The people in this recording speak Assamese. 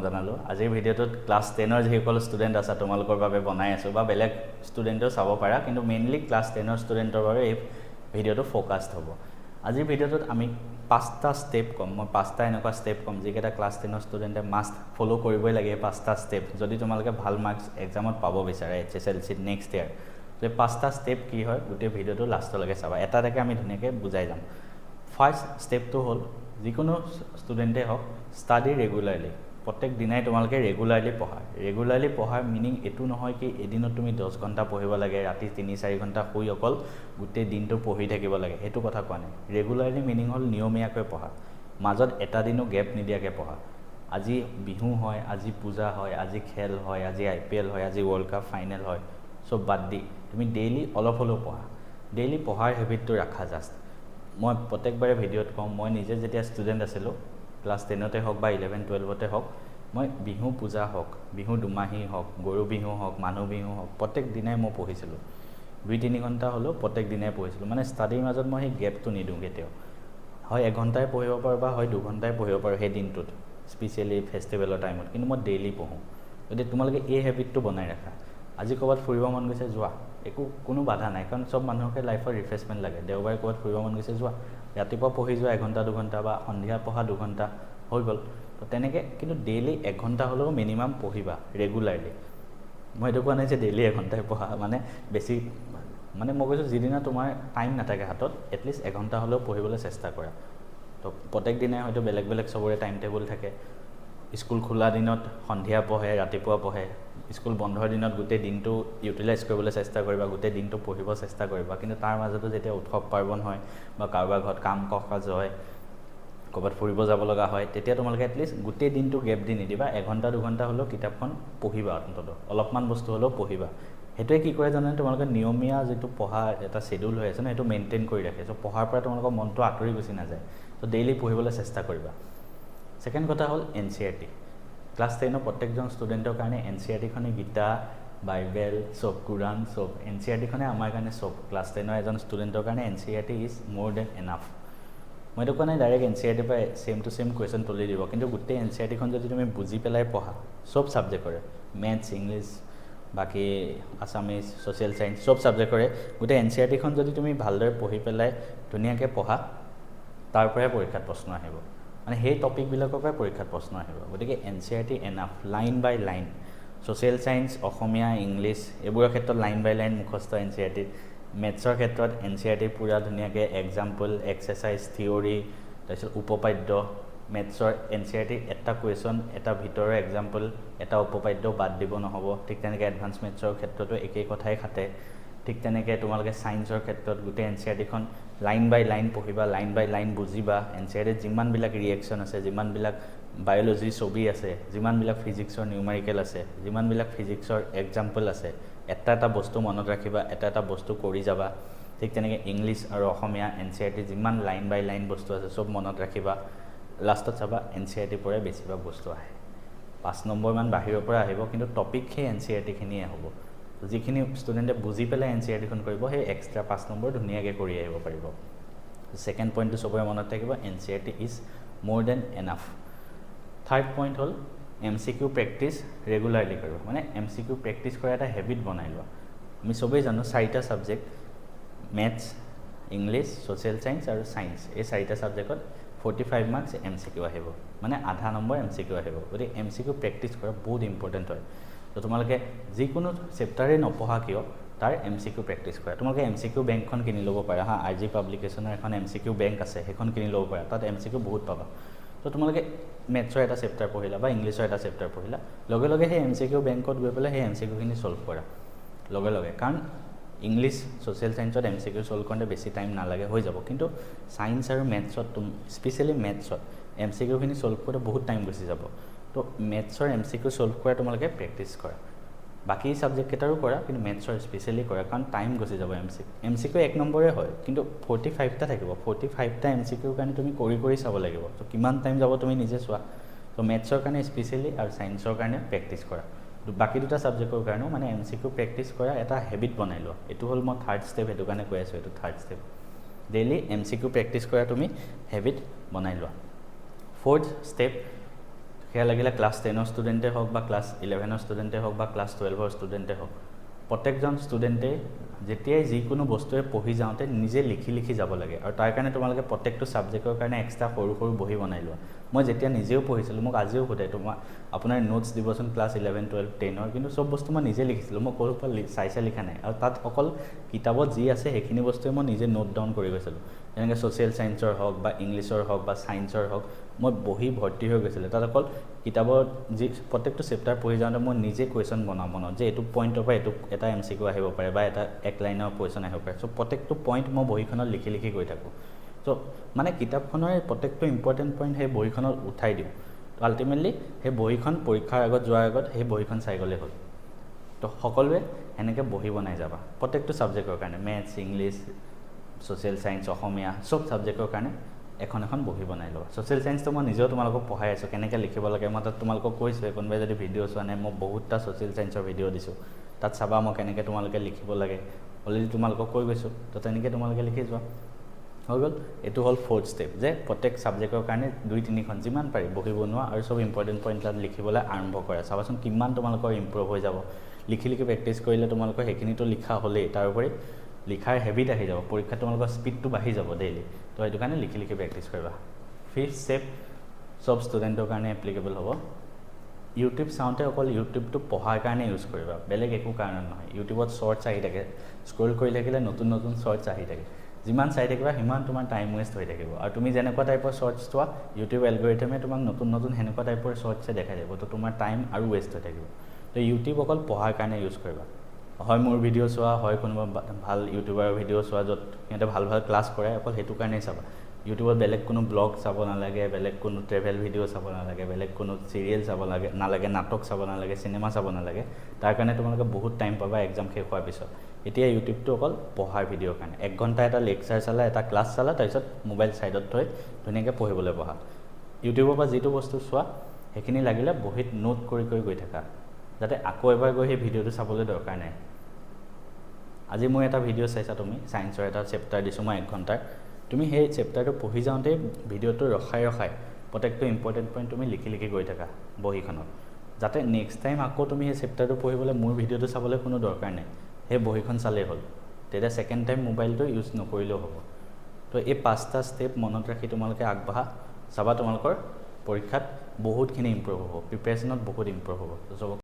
জানালো আজিৰ ভিডিঅ'টোত ক্লাছ 10 ৰ যিসকল ষ্টুডেণ্ট আছে তোমালোকৰ বাবে বনাই আছো বা বেলেগ ষ্টুডেণ্টও চাব পাৰা কিন্তু মেইনলি ক্লাছ 10 ৰ ষ্টুডেণ্টৰ বাবে এই ভিডিঅ'টো ফ'কাছড হ'ব আজিৰ ভিডিঅ'টোত আমি পাঁচটা ষ্টেপ কম মই পাঁচটা এনেকুৱা ষ্টেপ কম যিকেইটা ক্লাছ 10 ৰ ষ্টুডেণ্টে মাষ্ট ফ'ল' কৰিবই লাগে পাঁচটা ষ্টেপ যদি তোমালোকে ভাল মাৰ্কছ এক্সামত পাব বিচাৰে HSLC নেক্সট ইয়াৰ তো পাঁচটা ষ্টেপ কি হয় গোটেই ভিডিঅ'টো লাষ্টলৈকে চাবা এটা এটাকৈ আমি ধুনীয়াকৈ বুজাই যাম ফাৰ্ষ্ট ষ্টেপটো হ'ল যিকোনো ষ্টুডেণ্টে হওক ষ্টাডি ৰেগুলাৰলি প্ৰত্যেক দিনাই তোমালোকে ৰেগুলাৰলি পঢ়াৰ মিনিং এইটো নহয় কি এদিনত তুমি 10 ঘণ্টা পঢ়িব লাগে ৰাতি 3-4 ঘণ্টা শুই অকল গোটেই দিনটো পঢ়ি থাকিব লাগে সেইটো কথা কোৱা নাই ৰেগুলাৰলি মিনিং হ'ল নিয়মীয়াকৈ পঢ়া মাজত এটা দিনো গেপ নিদিয়াকৈ পঢ়া আজি বিহু হয় আজি পূজা হয় আজি খেল হয় আজি IPL হয় আজি ৱৰ্ল্ড কাপ ফাইনেল হয় সব বাদ দি তুমি ডেইলি অলপ হ'লেও পঢ়া ডেইলি পঢ়াৰ হেবিটটো ৰাখা জাষ্ট মই প্ৰত্যেকবাৰে ভিডিঅ'ত কওঁ মই নিজে যেতিয়া ষ্টুডেণ্ট আছিলোঁ ক্লাছ 10তে হওক বা 11-12তে হওক মই বিহু পূজা হওক বিহু দুমাহী হওক গৰু বিহু হওক মানুহ বিহু হওক প্ৰত্যেক দিনাই মই পঢ়িছিলোঁ 2-3 ঘণ্টা হ'লেও প্ৰত্যেক দিনাই পঢ়িছিলোঁ মানে ষ্টাডিৰ মাজত মই সেই গেপটো নিদিওঁ কেতিয়াও হয় 1 ঘণ্টাই পঢ়িব পাৰোঁ বা হয় 2 ঘণ্টাই পঢ়িব পাৰোঁ সেই দিনটোত স্পেচিয়েলি ফেষ্টিভেলৰ টাইমত কিন্তু মই ডেইলি পঢ়োঁ গতিকে তোমালোকে এই হেবিটটো বনাই ৰাখা আজি ক'ৰবাত ফুৰিব মন গৈছে যোৱা একো কোনো বাধা নাই কাৰণ চব মানুহকে লাইফৰ ৰিফ্ৰেছমেণ্ট লাগে দেওবাৰে ক'ৰবাত ফুৰিব মন গৈছে যোৱা ৰাতিপুৱা পঢ়ি যোৱা 1 ঘণ্টা 2 ঘণ্টা বা সন্ধিয়া পঢ়া 2 ঘণ্টা হৈ গ'ল তো তেনেকৈ কিন্তু ডেইলি 1 ঘণ্টা হ'লেও মিনিমাম পঢ়িবা ৰেগুলাৰলি মই এইটো কোৱা নাই যে ডেইলি 1 ঘণ্টাই পঢ়া মানে বেছি মানে মই কৈছোঁ যিদিনা তোমাৰ টাইম নাথাকে হাতত এটলিষ্ট 1 ঘণ্টা হ'লেও পঢ়িবলৈ চেষ্টা কৰা তো প্ৰত্যেক দিনাই হয়তো বেলেগ বেলেগ চবৰে টাইম টেবুল থাকে স্কুল খোলা দিনত সন্ধিয়া পঢ়ে ৰাতিপুৱা পঢ়ে স্কুল বন্ধৰ দিনত গোটেই দিনটো ইউটিলাইজ কৰিবলৈ চেষ্টা কৰিবা গোটেই দিনটো পঢ়িব চেষ্টা কৰিবা কিন্তু তাৰ মাজতো যেতিয়া উৎসৱ পাৰ্বণ হয় বা কাৰোবাৰ ঘৰত কাম কাজ হয় ক'ৰবাত ফুৰিব যাব লগা হয় তেতিয়া তোমালোকে এটলিষ্ট গোটেই দিনটো গেপ দি নিদিবা 1 ঘণ্টা 2 ঘণ্টা হ'লেও কিতাপখন পঢ়িবা অন্তত অলপমান বস্তু হ'লেও পঢ়িবা সেইটোৱে কি কৰে জানানে তোমালোকে নিয়মীয়া যিটো পঢ়া এটা শ্বেডিউল হৈ আছে ন সেইটো মেইনটেইন কৰি ৰাখে চ' পঢ়াৰ পৰা তোমালোকৰ মনটো আঁতৰি গুচি নাযায় চ' ডেইলি পঢ়িবলৈ চেষ্টা কৰিবা সেকেন্ড কথা হ'ল NCERT ক্লাছ 10 ৰ প্ৰত্যেকজন ষ্টুডেণ্টৰ কাৰণে NCERT খনে গীতা বাইবেল সব কুৰাণ সব NCERT খনে আমাৰ কাৰণে সব ক্লাছ 10 ৰ এজন ষ্টুডেণ্টৰ কাৰণে NCERT ইজ মোৰ দেন এনাফ মই এইটো কোৱা নাই ডাইৰেক্ট NCERT পৰা সেম টু সেম কুৱেশ্যন তুলি দিব কিন্তু গোটেই NCERT খন যদি তুমি বুজি পেলাই পঢ়া সব ছাবজেক্টৰে মেথছ ইংলিছ বাকি আছামিজ সোশ্যাল সায়েন্স সব ছাবজেক্টৰে গোটেই NCERT খন যদি তুমি ভালদৰে পঢ়ি পেলাই ধুনীয়াকৈ পঢ়া তাৰ পৰাই পৰীক্ষাত প্ৰশ্ন আহিব মানে সেই টপিকবিলাকৰ পৰা পৰীক্ষাত প্ৰশ্ন আহিব গতিকে NCERT এনাফ লাইন বাই লাইন সোশ্যাল সায়েন্স অসমীয়া ইংলিছ এইবোৰৰ ক্ষেত্ৰত লাইন বাই লাইন মুখস্থ NCERT মেথছৰ ক্ষেত্ৰত NCERT পুৰা ধুনীয়াকৈ এক্সাম্পল এক্সাৰচাইজ থিয়ৰী তাৰপিছত উপপাদ্য মেথছৰ NCERT এটা কুৱেশ্যন এটা ভিতৰৰ এক্সাম্পল এটা উপপাদ্য বাদ দিব নহ'ব ঠিক তেনেকৈ এডভান্স মেথছৰ ক্ষেত্ৰতো একেই কথাই খাটে ঠিক তেনেকৈ তোমালোকে সায়েন্সৰ ক্ষেত্ৰত গোটেই NCERT খন লাইন বাই লাইন পঢ়িবা লাইন বাই লাইন বুজিবা NCERT যিমানবিলাক ৰিয়েকশ্যন আছে যিমানবিলাক বায়'লজি ছবি আছে যিমানবিলাক ফিজিক্সৰ নিউমাৰিকেল আছে যিমানবিলাক ফিজিক্সৰ এক্সাম্পল আছে এটা বস্তু মনত ৰাখিবা এটা বস্তু কৰি যাবা ঠিক তেনেকৈ ইংলিছ আৰু অসমীয়া NCERT যিমান লাইন বাই লাইন বস্তু আছে সব মনত ৰাখিবা লাষ্টত চাবা NCERT পৰাই বেছিভাগ বস্তু আহে 5 নম্বৰ মান বাহিৰৰ পৰা আহিব কিন্তু টপিক সেই NCERT খিনিয়ে হ'ব যিখিনি ষ্টুডেণ্টে বুজি পেলাই NCERT খন কৰিব সেই এক্সট্ৰা 5 নম্বৰ ধুনীয়াকৈ কৰি আহিব পাৰিব সেকেন্ড পইণ্টটো সবৰে মনত থাকিব NCERT ইজ মোৰ দেন এনাফ থাৰ্ড পইণ্ট হ'ল MCQ প্ৰেক্টিছ ৰেগুলাৰলি কৰিব মানে MCQ প্ৰেক্টিছ কৰা এটা হেবিট বনাই লোৱা আমি সবেই জানো 4টা subject maths English social science আৰু সায়েন্স এই 4টা ছাবজেক্টত 45 মাৰ্কছ MCQ আহিব মানে আধা নম্বৰ MCQ আহিব গতিকে MCQ প্ৰেক্টিছ কৰা বহুত ইম্পৰ্টেণ্ট হয় তো তোমালোকে যিকোনো চেপ্টাৰে নপঢ়া কিয় তাৰ MCQ প্ৰেক্টিছ কৰা তোমালোকে MCQ বেংকখন কিনি ল'ব পাৰা হা RG পাব্লিকেশ্যনৰ এখন MCQ বেংক আছে সেইখন কিনি ল'ব পাৰা তাত MCQ বহুত পাবা তো তোমালোকে মেথছৰ এটা চেপ্টাৰ পঢ়িলা বা ইংলিছৰ এটা চেপ্টাৰ পঢ়িলা লগে লগে সেই MCQ বেংকত গৈ পেলাই সেই MCQ খিনি সলভ কৰা লগে লগে কাৰণ ইংলিছ সোশ্যাল সায়েন্সত MCQ সলভ কৰোঁতে বেছি টাইম নালাগে হৈ যাব কিন্তু সায়েন্স আৰু মেথছত স্পেচিয়েলি মেথছত MCQ খিনি সলভ কৰোঁতে বহুত টাইম গুচি যাব তো মেথছৰ MCQ সলভ কৰা তোমালোকে প্ৰেক্টিছ কৰা বাকি সাবজেক্ট কেইটাৰো কৰা কিন্তু মেথছৰ স্পেচিয়েলি কৰা কাৰণ টাইম গুচি যাব MCQ 1 নম্বৰে হয় কিন্তু 45টা থাকিব 45টা MCQ কাৰণে তুমি কৰি চাব লাগিব তো কিমান টাইম যাব তুমি নিজে চোৱা তো মেথছৰ কাৰণে স্পেচিয়েলি আৰু সায়েন্সৰ কাৰণে প্ৰেক্টিছ কৰা বাকি দুটা সাবজেক্টৰ কাৰণেও মানে MCQ প্ৰেক্টিছ কৰা এটা হেবিট বনাই লোৱা এইটো হ'ল মই থাৰ্ড ষ্টেপ এইটো কাৰণে কৈ আছোঁ এইটো third step daily MCQ practice কৰা তুমি হেবিট বনাই লোৱা ফ'ৰ্থ ষ্টেপ সেয়া লাগিলে ক্লাছ 10ৰ ষ্টুডেণ্টে হওক বা ক্লাছ 11ৰ ষ্টুডেণ্টে হওক বা ক্লাছ 12ৰ ষ্টুডেণ্টে হওক, প্ৰত্যেকজন ষ্টুডেণ্টে যেতিয়াই যিকোনো বস্তুৱে পঢ়ি যাওঁতে নিজে লিখি যাব লাগে। আৰু তাৰ কাৰণে তোমালোকে প্ৰত্যেকটো ছাবজেক্টৰ কাৰণে এক্সট্ৰা সৰু সৰু বহি বনাই লোৱা। মই যেতিয়া নিজেও পঢ়িছিলোঁ, মোক আজিও সোধে তোমাৰ আপোনাৰ নোটছ দিবচোন ক্লাছ 11, 12, 10ৰ, কিন্তু চব বস্তু মই নিজে লিখিছিলোঁ, মই ক'ৰ পৰা চাই লিখা নাই। আৰু তাত অকল কিতাপত যি আছে সেইখিনি বস্তুৱে মই নিজে নোট ডাউন কৰি গৈছিলোঁ। যেনেকৈ ছ'চিয়েল ছায়েন্সৰ হওক বা ইংলিছৰ হওক বা ছায়েন্সৰ হওক, মই বহি ভৰ্তি হৈ গৈছিলোঁ। তাত অকল কিতাপত যি প্ৰত্যেকটো চেপ্টাৰ পঢ়ি যাওঁতে মই নিজে কুৱেশ্যন বনাওঁ যে এইটো পইণ্টৰ পৰা এইটো এটা MCQ আহিব পাৰে বা এটা এক লাইনৰ কুৱেশ্যন আহিব পাৰে। চ' প্ৰত্যেকটো পইণ্ট মই বহীখনত লিখি গৈ থাকোঁ। চ' মানে কিতাপখনৰ প্ৰত্যেকটো ইম্পৰ্টেণ্ট পইণ্ট সেই বহীখনত উঠাই দিওঁ। তো আল্টিমেটলি সেই বহীখন পৰীক্ষাৰ আগত যোৱাৰ আগত সেই বহীখন চাই গ'লেই হ'ল। তো সকলোৱে সেনেকৈ বহি বনাই যাবা প্ৰত্যেকটো ছাবজেক্টৰ কাৰণে, মেথছ, ইংলিছ, ছ'চিয়েল ছায়েন্স, অসমীয়া, চব ছাবজেক্টৰ কাৰণে এখন বহি বনাই ল'বা। ছ'চিয়েল ছায়েন্সটো মই নিজেও তোমালোকক পঢ়াই আছোঁ কেনেকৈ লিখিব লাগে। মই তাত তোমালোকক কৈছোঁ, কোনোবাই যদি ভিডিঅ' চোৱা নাই, মই বহুতটা ছ'চিয়েল ছায়েন্সৰ ভিডিঅ' দিছোঁ, তাত চাবা মই কেনেকৈ তোমালোকে লিখিব লাগে। অলৰেডি তোমালোকক কৈ গৈছোঁ, তো তেনেকৈ তোমালোকে লিখি যোৱা। হৈ গ'ল। এইটো হ'ল 4th ষ্টেপ, যে প্ৰত্যেক ছাবজেক্টৰ কাৰণে 2-3খন যিমান পাৰি বহি বনোৱা আৰু চব ইম্পৰ্টেণ্ট পইণ্ট তাত লিখিবলৈ আৰম্ভ কৰা। চাবাচোন কিমান তোমালোকৰ ইম্প্ৰুভ হৈ যাব। লিখি প্ৰেক্টিছ কৰিলে তোমালোকৰ সেইখিনিতো লিখা হ'লেই, তাৰোপৰি লিখাৰ হেবিট আহি যাব, পৰীক্ষাত তোমালোকৰ স্পীডটো বাঢ়ি যাব ডেইলি। তো সেইটো কাৰণে লিখি প্ৰেক্টিছ কৰিবা। 5th ষ্টেপ চব ষ্টুডেণ্টৰ কাৰণে এপ্লিকেবল হ'ব। ইউটিউব চাওঁতে অকল ইউটিউবটো পঢ়াৰ কাৰণে ইউজ কৰিবা, বেলেগ একো কাৰণত নহয়। ইউটিউবত শ্বৰ্টছ আহি থাকে, স্ক্ৰল কৰি থাকিলে নতুন শ্বৰ্টছ আহি থাকে। যিমান চাই থাকিবা সিমান তোমাৰ টাইম ৱেষ্ট হৈ থাকিব। আৰু তুমি যেনেকুৱা টাইপৰ শ্বৰ্টছ চোৱা, ইউটিউব এলগৰিথমে তোমাক নতুন সেনেকুৱা টাইপৰ শ্বৰ্টছে দেখাই যাব। তো তোমাৰ টাইম আৰু ৱেষ্ট হৈ থাকিব। তো ইউটিউব অকল পঢ়াৰ কাৰণে ইউজ কৰিবা। হয় মোৰ ভিডিঅ' চোৱা, হয় কোনোবা ভাল ইউটিউবাৰৰ ভিডিঅ' চোৱা য'ত সিহঁতে ভাল ক্লাছ কৰে, অকল সেইটো কাৰণেই চাবা। ইউটিউবত বেলেগ কোনো ব্লগ চাব নালাগে, বেলেগ কোনো ট্ৰেভেল ভিডিঅ' চাব নালাগে, বেলেগ কোনো চিৰিয়েল চাব নালাগে, নাটক চাব নালাগে, চিনেমা চাব নালাগে। তাৰ কাৰণে তোমালোকে বহুত টাইম পাবা এক্সাম শেষ হোৱাৰ পিছত। এতিয়া ইউটিউবটো অকল পঢ়াৰ ভিডিঅ'ৰ কাৰণে। 1 ঘণ্টা এটা লেকচাৰ চালা, এটা ক্লাছ চালা, তাৰপিছত মোবাইল ছাইডত থৈ ধুনীয়াকৈ পঢ়িবলৈ বহা। ইউটিউবৰ পৰা যিটো বস্তু চোৱা সেইখিনি লাগিলে বহীত নোট কৰি গৈ থাকা, যাতে আকৌ এবাৰ গৈ সেই ভিডিঅ'টো চাবলৈ দৰকাৰ নাই। আজি মই এটা ভিডিঅ' চাইছা তুমি, ছায়েন্সৰ এটা চেপ্টাৰ দিছোঁ মই 1 ঘণ্টাৰ। তুমি সেই চেপ্টাৰটো পঢ়ি যাওঁতে ভিডিঅ'টো ৰখাই প্ৰত্যেকটো ইম্পৰ্টেণ্ট পইণ্ট তুমি লিখি গৈ থাকা বহীখনত, যাতে নেক্সট টাইম আকৌ তুমি সেই চেপ্টাৰটো পঢ়িবলৈ মোৰ ভিডিঅ'টো চাবলৈ কোনো দৰকাৰ নাই, সেই বহীখন চালেই হ'ল। তেতিয়া ছেকেণ্ড টাইম মোবাইলটো ইউজ নকৰিলেও হ'ব। তো এই 5টা ষ্টেপ মনত ৰাখি তোমালোকে আগবাঢ়া, চাবা তোমালোকৰ পৰীক্ষাত বহুতখিনি ইম্প্ৰুভ হ'ব, প্ৰিপেৰেশ্যনত বহুত ইম্প্ৰুভ হ'ব।